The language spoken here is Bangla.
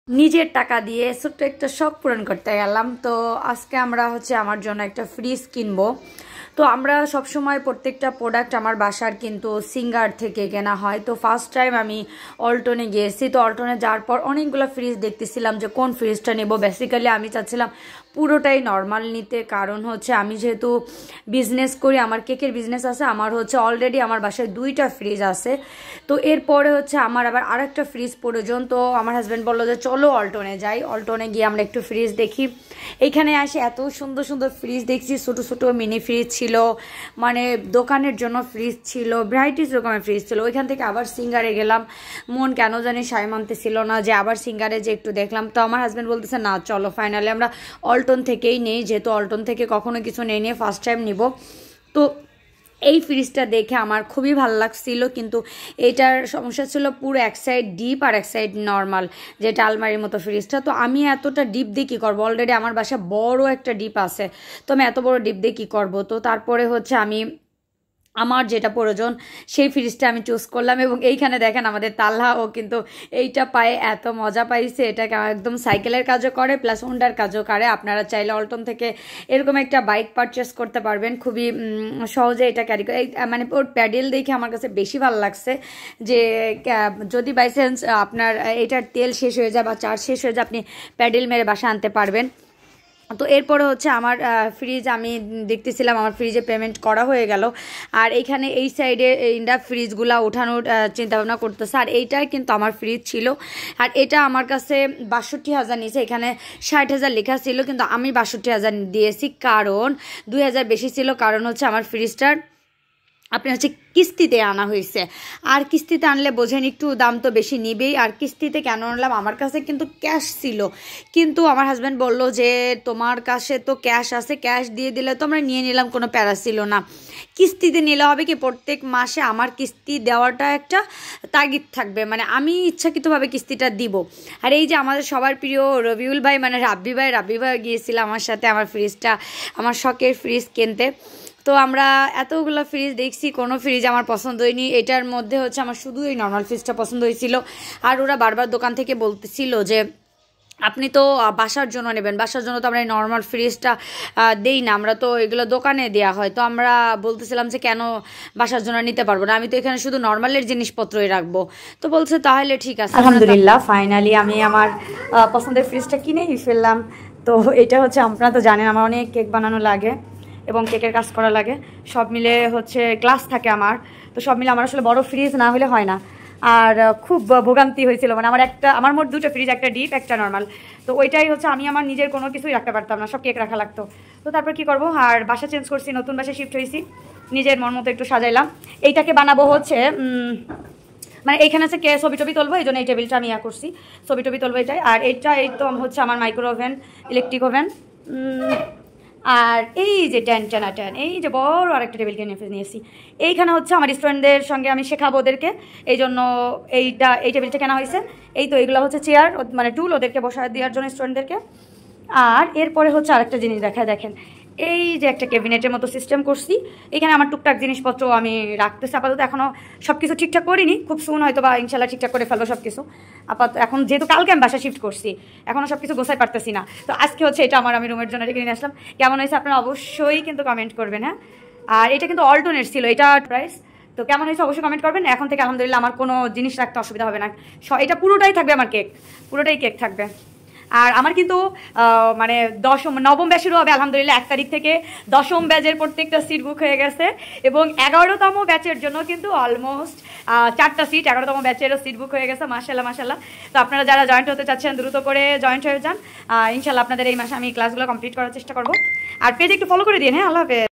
নিজের টাকা দিয়ে ছোট্ট একটা শখ পূরণ করতে গেলাম। তো আজকে আমরা আমার জন্য একটা ফ্রিজ কিনবো। তো আমরা সবসময় প্রত্যেকটা প্রোডাক্ট আমার বাসার কিন্তু সিঙ্গার থেকে কেনা হয়। তো ফার্স্ট টাইম আমি অল্টনে গিয়েছি। তো অল্টনে যাওয়ার পর অনেকগুলো ফ্রিজ দেখতেছিলাম যে কোন ফ্রিজটা নেব। বেসিক্যালি আমি চাচ্ছিলাম পুরোটাই নর্মাল নিতে, কারণ আমি যেহেতু বিজনেস করি, আমার কেকের বিজনেস আছে, আমার অলরেডি আমার বাসায় 2টা ফ্রিজ আছে। তো এরপরে আমার আবার আরেকটা ফ্রিজ প্রয়োজন। তো আমার হাজব্যান্ড বললো যে চলো অল্টনে যাই, অল্টনে গিয়ে আমরা একটু ফ্রিজ দেখি। এইখানে আসে এত সুন্দর সুন্দর ফ্রিজ দেখছি, ছোটো ছোটো মিনি ফ্রিজ ছিল, মানে দোকানের জন্য ফ্রিজ ছিল, ভ্যারাইটিস রকমের ফ্রিজ ছিল। ওইখান থেকে আবার সিঙ্গারে গেলাম, মন কেন জানি সায় মানতেছিল না যে আবার সিঙ্গারে যে একটু দেখলাম। তো আমার হাজব্যান্ড বলতেছে না চলো ফাইনালি আমরা অল্টন থেকেই নেই, যেহেতু অল্টন থেকে কখনো কিছু নেই নিয়ে ফার্স্ট টাইম নিব। তো এই ফ্রিজটা দেখে আমার খুবই ভালো লাগছিল, কিন্তু এটার সমস্যা ছিল পুরো এক সাইড ডিপ আর এক সাইড নর্মাল, যেটা আলমারির মতো ফ্রিজটা। তো আমি এতটা ডিপ দিয়ে কী করবো, অলরেডি আমার বাসায় বড় একটা ডিপ আছে, তো আমি এত বড় ডিপ দিয়ে কী করবো। তো তারপরে আমি আমার যেটা প্রয়োজন সেই ফ্রিজটা আমি চুজ করলাম। এবং এইখানে দেখেন আমাদের তাল্লা, ও কিন্তু এইটা পায়ে এত মজা পাইছে। এটাকে একদম সাইকেলের কাজও করে প্লাস হুন্ডার কাজও করে। আপনারা চাইলে অল্টন থেকে এরকম একটা বাইক পারচেস করতে পারবেন খুবই সহজে। এটা ক্যারি করে মানে ওর প্যাডেল দেখে আমার কাছে বেশি ভালো লাগছে, যে যদি বাই চান্স আপনার এটার তেল শেষ হয়ে যায় বা চার্জ শেষ হয়ে যায়, আপনি প্যাডেল মেরে বাসা আনতে পারবেন। তো এরপরে আমার ফ্রিজ আমি দেখতেছিলাম, আমার ফ্রিজে পেমেন্ট করা হয়ে গেল। আর এইখানে এই সাইডে ইন্ডা ফ্রিজগুলা ওঠানোর চিন্তাভাবনা করতেছে। আর এইটাই কিন্তু আমার ফ্রিজ ছিল, আর এটা আমার কাছে 62,000 নিয়েছে। এখানে 60,000 লেখা ছিল, কিন্তু আমি 62,000 দিয়েছি, কারণ 2,000 বেশি ছিল। কারণ আমার ফ্রিজটার আপনি কিস্তিতে আনা হয়েছে, আর কিস্তিতে আনলে বোঝেন একটু দাম তো বেশি নিবেই। আর কিস্তিতে কেন আনলাম, আমার কাছে কিন্তু ক্যাশ ছিল, কিন্তু আমার হাজব্যান্ড বলল যে তোমার কাছে তো ক্যাশ আছে, ক্যাশ দিয়ে দিলে তো আমরা নিয়ে নিলাম, কোনো প্যারা ছিল না। কিস্তিতে নিলে হবে কি, প্রত্যেক মাসে আমার কিস্তি দেওয়াটা একটা তাগিদ থাকবে, মানে আমি ইচ্ছাকৃতভাবে কিস্তিটা দিব। আর এই যে আমাদের সবার প্রিয় রবিউল ভাই, মানে রাব্বি ভাই গিয়েছিল আমার সাথে আমার ফ্রিজটা, আমার শখের ফ্রিজ কিনতে। তো আমরা এতগুলো ফ্রিজ দেখছি, কোনো ফ্রিজ আমার পছন্দ হয়নি। এটার মধ্যে আমার শুধু এই নর্মাল ফ্রিজটা পছন্দ হয়েছিল। আর ওরা বারবার দোকান থেকে বলতেছিল যে আপনি তো বাসার জন্য নেবেন, বাসার জন্য তো আমরা এই নর্মাল ফ্রিজটা দেই না, আমরা তো এগুলো দোকানে দেওয়া হয়। তো আমরা বলতেছিলাম যে কেন বাসার জন্য নিতে পারবো না, আমি তো এখানে শুধু নর্মালের জিনিসপত্রই রাখবো। তো বলছে তাহলে ঠিক আছে। আলহামদুলিল্লাহ ফাইনালি আমি আমার পছন্দের ফ্রিজটা কিনেই ফেললাম। তো এটা আপনারা তো জানেন আমার অনেক কেক বানানো লাগে এবং কেকের কাজ করা লাগে, সব মিলে ক্লাস থাকে আমার। তো সব মিলে আমার আসলে বড় ফ্রিজ না হলে হয় না। আর খুব ভোগান্তি হয়েছিল, মানে আমার মোট 2টা ফ্রিজ, একটা ডিপ একটা নর্মাল। তো ওইটাই আমি আমার নিজের কোনো কিছুই রাখতে পারতাম না, সব কেক রাখা লাগতো। তো তারপর কি করব, আর বাসা চেঞ্জ করছি, নতুন বাসায় শিফট হয়েছি, নিজের মন মতো একটু সাজাইলাম। এইটাকে বানাবো মানে এইখানে ছবি টবি তুলবো, এই জন্য এই টেবিলটা আমি করছি, ছবি টবি তুলবো এটাই। আর এই তো আমার মাইক্রো ওভেন, ইলেকট্রিক ওভেন। আর এই যে ট্যান এই যে বড় আরেকটা টেবিল নিয়েছি। এইখানে আমার স্টুডেন্টদের সঙ্গে আমি শেখাবো ওদেরকে, এই জন্য এই টেবিলটা কেনা হয়েছে। এই তো এইগুলো চেয়ার, মানে টুল, ওদেরকে বসায় দেওয়ার জন্য স্টুডেন্টদেরকে। আর এরপরে আরেকটা জিনিস দেখেন, এই যে একটা ক্যাবিনেটের মতো সিস্টেম করছি, এখানে আমার টুকটাক জিনিসপত্র আমি রাখতেছি। আপাতত এখনও সব কিছু ঠিকঠাক করিনি, খুব সুন হয়তো বা ইনশাল্লাহ ঠিকঠাক করে ফেলবো সব কিছু। আপাতত এখন যেহেতু কালকে আমি বাসা শিফট করছি, এখনও সব কিছু গোছাই পারতেছি না। তো আজকে এটা আমি রুমের জন্য রেখে নিয়ে আসলাম। কেমন হয়েছে আপনারা অবশ্যই কিন্তু কমেন্ট করবেন, হ্যাঁ। আর এটা কিন্তু অল্টনের ছিল, এটা প্রাইস। তো কেমন হয়েছে অবশ্যই কমেন্ট করবেন। এখন থেকে আলহামদুলিল্লাহ আমার কোনো জিনিস রাখতে অসুবিধা হবে না, এটা পুরোটাই থাকবে আমার কেক, পুরোটাই কেক থাকবে। আর আমার কিন্তু মানে 9ম ব্যাচেরও হবে আলহামদুলিল্লাহ। 1 তারিখ থেকে 10ম ব্যাচের প্রত্যেকটা সিট বুক হয়ে গেছে, এবং 11তম ব্যাচের জন্য কিন্তু অলমোস্ট 4টা সিট, 11তম ব্যাচেরও সিট বুক হয়ে গেছে। মাশাআল্লাহ। তো আপনারা যারা জয়েন্ট হতে চাচ্ছেন দ্রুত করে জয়েন্ট হয়ে যান। ইনশাল্লাহ আপনাদের এই মাসে আমি ক্লাসগুলো কমপ্লিট করার চেষ্টা করবো। আর পেজে একটু ফলো করে দিন, হ্যাঁ। আল্লাহ হাফেজ।